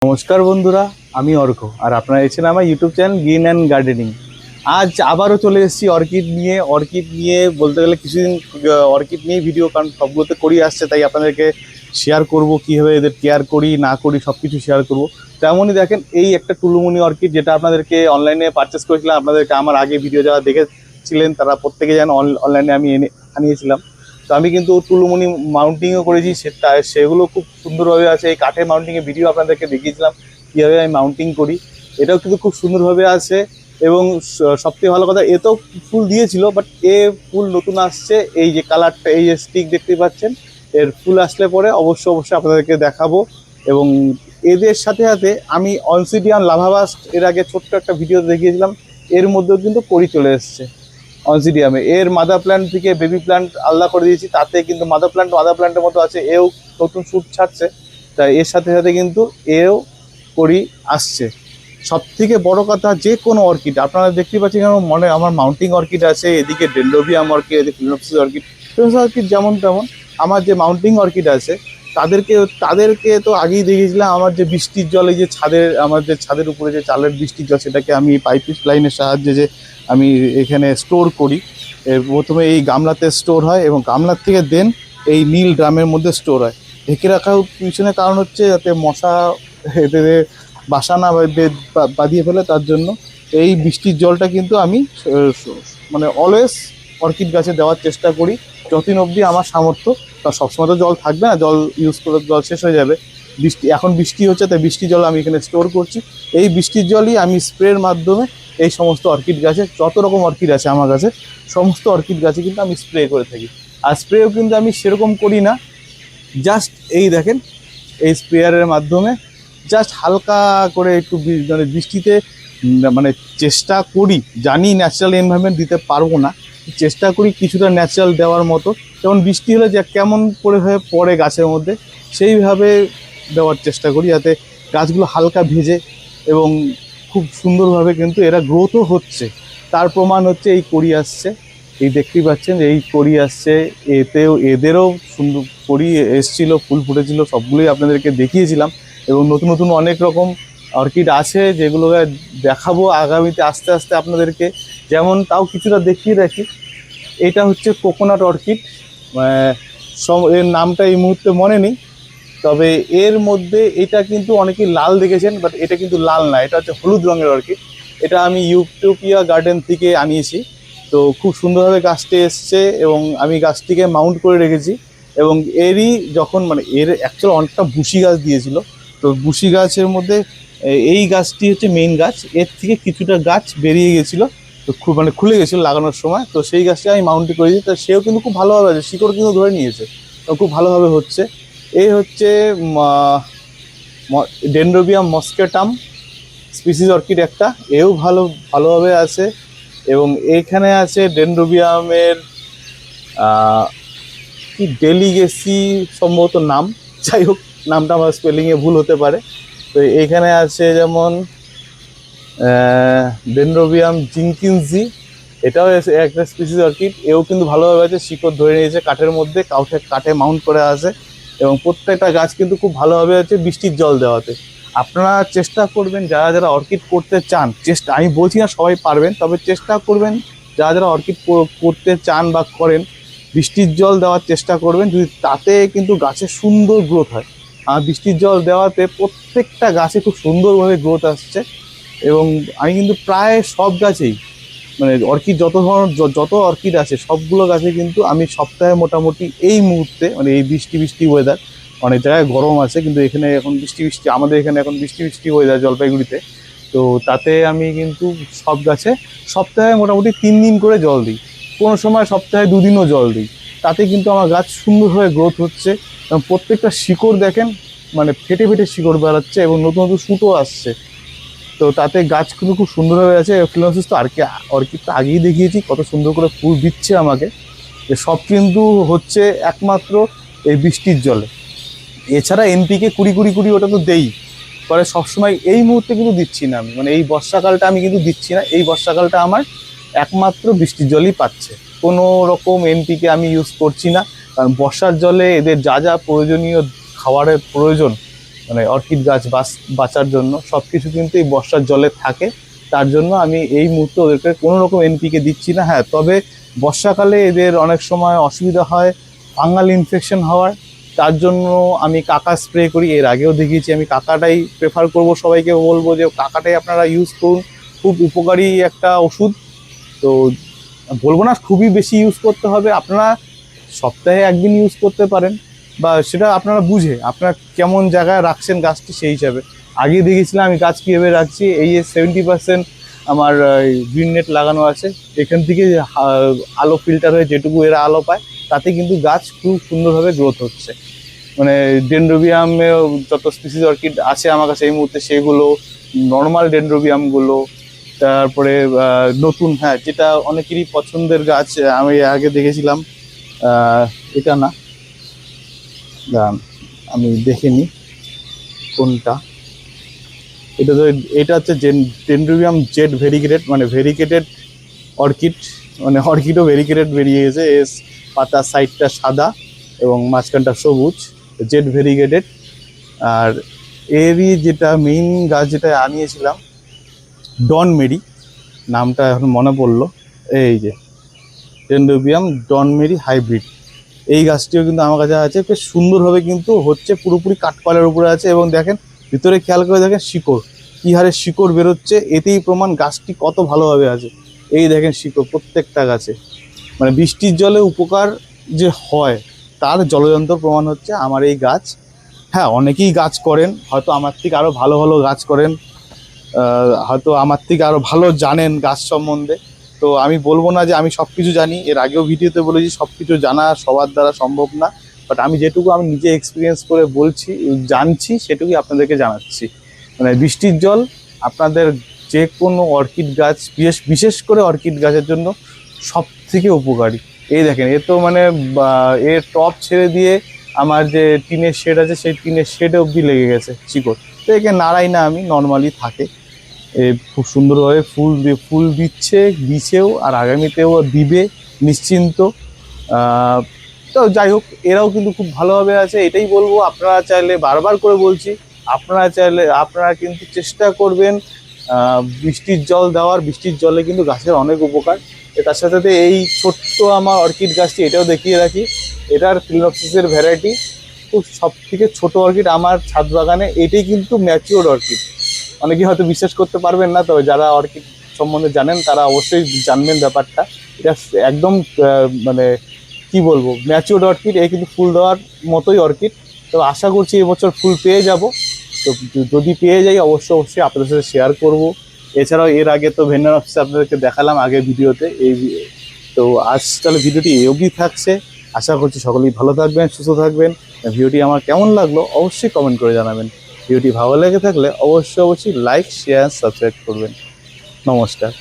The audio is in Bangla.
নমস্কার বন্ধুরা, আমি অর্ক আর আপনারা এসেছেন আমার YouTube channel green and gardening. আজ আবারও চলে এসেছি অর্কিড নিয়ে বলতে গেলে কিছুদিন অর্কিড নিয়ে ভিডিও, কারণ সবগুলোতে করি আসছে, তাই আপনাদেরকে শেয়ার করব কীভাবে এদের কেয়ার করি না করি সব কিছু শেয়ার করব। তেমনই দেখেন, এই একটা টুলুমুনি অর্কিড যেটা আপনাদেরকে অনলাইনে পারচেস করেছিলাম। আপনাদেরকে আমার আগে ভিডিও যারা দেখেছিলেন তারা প্রত্যেকে জানেন অনলাইনে আমি আনিয়েছিলাম। তো আমি কিন্তু টুলুমুনি মাউন্টিংও করেছি, সেগুলো খুব সুন্দরভাবে আছে। এই কাঠের মাউন্টিংয়ের ভিডিও আপনাদেরকে দেখিয়েছিলাম কীভাবে আমি মাউন্টিং করি, এটাও কিন্তু খুব সুন্দরভাবে আছে। এবং সবথেকে ভালো কথা, এতেও ফুল দিয়েছিল, বাট ফুল নতুন আসছে। এই যে কালারটা, এই যে স্টিক দেখতে পাচ্ছেন, এর ফুল আসলে পরে অবশ্যই আপনাদেরকে দেখাবো। এবং এদের সাথে সাথে আমি অনসিডিয়াম লাভাবাস্ট এর আগে ছোট্ট একটা ভিডিও দেখিয়েছিলাম, এর মধ্যেও কিন্তু করি চলে এসছে অনসিডিয়ামে। এর মাদার প্ল্যান্ট থেকে বেবি প্ল্যান্ট আলাদা করে দিয়েছি, তাতে কিন্তু মাদার প্ল্যান্টের মতো আছে, এও নতুন শুট ছাড়ছে। তাই এর সাথে সাথে কিন্তু এও করি আসছে। সব থেকে বড় কথা, যে কোনো অর্কিড আপনারা দেখতে পাচ্ছেন, আমার মাউন্টিং অর্কিড আছে, এদিকে ডেন্ড্রোবিয়াম অর্কিড, এদিকে ফিলোপসিস অর্কিড। ফিলোপসিস অর্কিড যেমন তেমন, আমার যে মাউন্টিং অর্কিড আছে তাদেরকে তো আগেই দেখেছিলাম। আমার যে বৃষ্টির জল, এই যে আমার যে ছাদের উপরে যে চালের বৃষ্টির জল, সেটাকে আমি পাইপ লাইনের সাহায্যে যে আমি এখানে স্টোর করি। প্রথমে এই গামলাতে স্টোর হয় এবং গামলার থেকে দেন এই নীল ড্রামের মধ্যে স্টোর হয়। ঢেকে রাখার পিছনে কারণ হচ্ছে যাতে মশা এতে বাসা না বাঁধিয়ে ফেলে, তার জন্য। এই বৃষ্টির জলটা কিন্তু আমি মানে অলওয়েজ অর্কিড গাছে দেওয়ার চেষ্টা করি, যতদিন অবধি আমার সামর্থ্য। তা সবসময় তো জল থাকবে না, জল ইউজ করে জল শেষ হয়ে যাবে। এখন বৃষ্টি হচ্ছে, তাই বৃষ্টির জল আমি এখানে স্টোর করছি। এই বৃষ্টির জলই আমি স্প্রের মাধ্যমে এই সমস্ত অর্কিড গাছে, যত রকম অর্কিড আছে আমার কাছে, সমস্ত অর্কিড গাছে কিন্তু আমি স্প্রে করে থাকি। আর স্প্রেও কিন্তু আমি সেরকম করি না, জাস্ট এই দেখেন, এই স্প্রেয়ারের মাধ্যমে জাস্ট হালকা করে একটু মানে বৃষ্টিতে মানে চেষ্টা করি, জানি ন্যাচারাল এনভায়রনমেন্ট দিতে পারবো না, চেষ্টা করি কিছুটা ন্যাচারাল দেওয়ার মতো। যেমন বৃষ্টি হলে যে কেমন করে হয়ে পড়ে গাছের মধ্যে, সেইভাবে দেওয়ার চেষ্টা করি, যাতে গাছগুলো হালকা ভেজে এবং খুব সুন্দরভাবে কিন্তু এরা গ্রোথও হচ্ছে। তার প্রমাণ হচ্ছে এই কড়ি আসছে, এই দেখতেই পাচ্ছেন এই কড়ি আসছে। এদেরও সুন্দর কড়ি এসছিল, ফুল ফুটেছিল, সবগুলোই আপনাদেরকে দেখিয়েছিলাম। এবং নতুন নতুন অনেক রকম অর্কিড আছে, যেগুলোকে দেখাবো আগামীতে আস্তে আস্তে আপনাদেরকে। যেমন তাও কিছুটা দেখিয়ে রাখি, এটা হচ্ছে কোকোনাট অর্কিড। এর নামটা এই মুহূর্তে মনে নেই, তবে এর মধ্যে এটা কিন্তু অনেকেই লাল দেখেছেন, বাট এটা কিন্তু লাল না, এটা হচ্ছে হলুদ রঙের অর্কিড। এটা আমি ইউটোপিয়া গার্ডেন থেকে আনিয়েছি। তো খুব সুন্দরভাবে গাছটি এসছে এবং আমি গাছটিকে মাউন্ট করে রেখেছি। এবং এরই যখন মানে এর অ্যাকচুয়াল অনেকটা বুশি গাছ দিয়েছিল, তো বুশি গাছের মধ্যে এই গাছটি হচ্ছে মেইন গাছ, এর থেকে কিছুটা গাছ বেরিয়ে গেছিলো, তো খুব মানে খুলে গেছিলো লাগানোর সময়। তো সেই গাছটি আমি মাউন্ট করেছি, তো সেও কিন্তু খুব ভালোভাবে আছে, শিকড় কিন্তু ধরে নিয়েছে, তো খুব ভালোভাবে হচ্ছে। এই হচ্ছে ডেন্ড্রোবিয়াম মস্কেটাম স্পিসিস অর্কিড একটা, এও ভালোভাবে আছে। এবং এইখানে আছে ডেন্ড্রোবিয়ামের কি ডেলিগেসি সম্ভবত নাম, যাই হোক নামটা আমার স্পেলিংয়ে ভুল হতে পারে। তো এইখানে আছে যেমন ডেন্ড্রোবিয়াম জিঙ্কিনজি, এটাও একটা স্পিসিস অর্কিড, এও কিন্তু ভালোভাবে আছে, শিকড় ধরে নিয়েছে কাঠের মধ্যে, কাঠে মাউন্ট করে আছে। এবং প্রত্যেকটা গাছ কিন্তু খুব ভালোভাবে আছে বৃষ্টির জল দেওয়াতে। আপনারা চেষ্টা করবেন, যারা যারা অর্কিড করতে চান, আমি বলছি না সবাই পারবেন, তবে চেষ্টা করবেন যারা যারা অর্কিড করতে চান বা করেন, বৃষ্টির জল দেওয়ার চেষ্টা করবেন, যদি তাতে কিন্তু গাছের সুন্দর গ্রোথ হয়। আর বৃষ্টির জল দেওয়াতে প্রত্যেকটা গাছে খুব সুন্দরভাবে গ্রোথ আসছে। এবং আমি কিন্তু প্রায় সব গাছেই, মানে অর্কিড যত অর্কিড আছে সবগুলো গাছে কিন্তু আমি সপ্তাহে মোটামুটি এই মুহূর্তে, মানে এই বৃষ্টি ওয়েদার, অনেক জায়গায় গরম আছে কিন্তু এখানে এখন বৃষ্টি, আমাদের এখানে এখন বৃষ্টি ওয়েদার জলপাইগুড়িতে। তো তাতে আমি কিন্তু সব গাছে সপ্তাহে মোটামুটি 3 দিন করে জল দিই, কোনো সময় সপ্তাহে 2 দিনও জল দিই। তাতে কিন্তু আমার গাছ সুন্দরভাবে গ্রোথ হচ্ছে এবং প্রত্যেকটা শিকড় দেখেন মানে ফেটে ফেটে শিকড় বেড়াচ্ছে এবং নতুন নতুন শুটও আসছে। তো তাতে গাছগুলো খুব সুন্দরভাবে আছে। ফিলোসিস তো অর্কিড তো আগেই দেখিয়েছি, কত সুন্দর করে ফুল দিচ্ছে আমাকে। সব কিন্তু হচ্ছে একমাত্র এই বৃষ্টির জলে। এছাড়া এনপিকে কুড়ি ওটা তো দেই, পরে সবসময় এই মুহূর্তে কিন্তু দিচ্ছি না আমি, মানে এই বর্ষাকালটা আমি কিন্তু দিচ্ছি না। এই বর্ষাকালটা আমার একমাত্র বৃষ্টির জলই পাচ্ছে, কোনো রকম এনপিকে আমি ইউজ করছি না। কারণ বর্ষার জলে এদের যা যা প্রয়োজনীয় খাবারের প্রয়োজন, মানে অর্কিড গাছ বাঁচার জন্য সব কিছু কিন্তু এই বর্ষার জলে থাকে। তার জন্য আমি এই মুহূর্তে ওদেরকে কোনো রকম এনপিকে দিচ্ছি না। হ্যাঁ, তবে বর্ষাকালে এদের অনেক সময় অসুবিধা হয় ফাঙ্গাল ইনফেকশন হওয়ার, তার জন্য আমি কাকা স্প্রে করি। এর আগেও দেখিয়েছি, আমি কাকাটাই প্রেফার করব, সবাইকে বলবো যে কাকাটাই আপনারা ইউজ করুন, খুব উপকারী একটা ওষুধ। তো বলবো না খুবই বেশি ইউজ করতে হবে, আপনারা সপ্তাহে একদিন ইউজ করতে পারেন, বা সেটা আপনারা বুঝে আপনারা কেমন জায়গায় রাখছেন গাছটি সেই হিসাবে। আগে দেখেছিলাম আমি গাছ কীভাবে রাখছি, এই যে 70% আমার গ্রিন নেট লাগানো আছে, এখান থেকে আলো ফিল্টার হয়ে যেটুকু এরা আলো পায় তাতে কিন্তু গাছ খুব সুন্দরভাবে গ্রোথ হচ্ছে। মানে ডেনড্রোবিয়ামেও যত স্পিসিস অর্কিড আছে আমার কাছে এই মুহূর্তে, সেগুলো নর্মাল ডেনড্রোবিয়ামগুলো, তারপরে নতুন, হ্যাঁ, যেটা অনেকেরই পছন্দের গাছ আমি আগে দেখেছিলাম, এটা না, দাঁড়ান আমি দেখে নিই কোনটা। এটা তো, এটা হচ্ছে ডেনড্রোবিয়াম জেড ভেরিগেটেড, মানে ভেরিগেটেড অর্কিড, মানে অর্কিডও ভেরিগেটেড বেরিয়ে গেছে। এস পাতা সাইডটা সাদা এবং মাঝখানটা সবুজ, জেড ভেরিগেটেড। আর এরই যেটা মেইন গাছ যেটা আনিয়েছিলাম, ডন মেরি, নামটা এখন মনে পড়লো, এই যে ডেনড্রোবিয়াম ডন মেরি হাইব্রিড, এই গাছটিও কিন্তু আমার কাছে আছে, বেশ সুন্দরভাবে কিন্তু হচ্ছে, পুরোপুরি কাঠপালের উপরে আছে। এবং দেখেন ভিতরে খেয়াল করে দেখেন শিকড়, কী হারে শিকড় বেরোচ্ছে, এতেই প্রমাণ গাছটি কত ভালোভাবে আছে। এই দেখেন শিকড় প্রত্যেকটা গাছে, মানে বৃষ্টির জলে উপকার যে হয় তার জলযন্ত্র প্রমাণ হচ্ছে আমার এই গাছ। হ্যাঁ, অনেকেই গাছ করেন, হয়তো আমার থেকে আরও ভালো ভালো গাছ করেন, হয়তো আমার থেকে আরও ভালো জানেন গাছ সম্বন্ধে। তো আমি বলবো না যে আমি সব কিছু জানি, এর আগেও ভিডিওতে বলেছি সব কিছু জানা সবার দ্বারা সম্ভব না, বাট আমি যেটুকু আমি নিজে এক্সপিরিয়েন্স করে বলছি জানছি সেটুকুই আপনাদেরকে জানাচ্ছি। মানে বৃষ্টির জল আপনাদের যে কোনো অর্কিড গাছ, বিশেষ করে অর্কিড গাছের জন্য সব থেকে উপকারী। এই দেখেন, এ তো মানে এর টপ ছেড়ে দিয়ে আমার যে টিনের শেড আছে সেই টিনের শেডে অবধি লেগে গেছে শিকড়। তো একে নাড়াই না আমি, নর্মালি থাকে। খুব সুন্দরভাবে ফুল দিচ্ছে, দিছেও, আর আগামীতেও দিবে নিশ্চিন্ত। তো যাই হোক, এরাও কিন্তু খুব ভালোভাবে আছে। এটাই বলবো, আপনারা চাইলে, বারবার করে বলছি, আপনারা চাইলে আপনারা কিন্তু চেষ্টা করবেন বৃষ্টির জল দেওয়ার। বৃষ্টির জলে কিন্তু গাছের অনেক উপকার। তার সাথে সাথে এই ছোট্ট আমার অর্কিড গাছটি, এটাও দেখিয়ে রাখি, এটার ফিলানোপসিসের ভ্যারাইটি, খুব সব থেকে ছোটো অর্কিড আমার ছাদ বাগানে। এটাই কিন্তু ম্যাচিওর অর্কিড। অনেকেই হয়তো বিশ্বাস করতে পারবেন না, তবে যারা অর্কিড সম্বন্ধে জানেন তারা অবশ্যই জানবেন ব্যাপারটা। এটা একদম মানে কি বলবো, ম্যাচিওর অর্কিড। এ কিন্তু ফুল দেওয়ার মতোই অর্কিড। তো আশা করছি এবছর ফুল পেয়ে যাব। তো যদি পেয়ে যাই অবশ্যই আপনাদের সাথে শেয়ার করব। এছাড়াও এর আগে তো ভেন্ডারঅপসিস আপনাদেরকে দেখালাম আগের ভিডিওতে। তো আজ তাহলে ভিডিওটি এই অবধি থাকছে। আশা করছি সকলেই ভালো থাকবেন, সুস্থ থাকবেন। ভিডিওটি আমার কেমন লাগলো অবশ্যই কমেন্ট করে জানাবেন। ভিডিওটি ভালো লেগে থাকলে অবশ্যই লাইক, শেয়ার, সাবস্ক্রাইব করবেন। নমস্কার।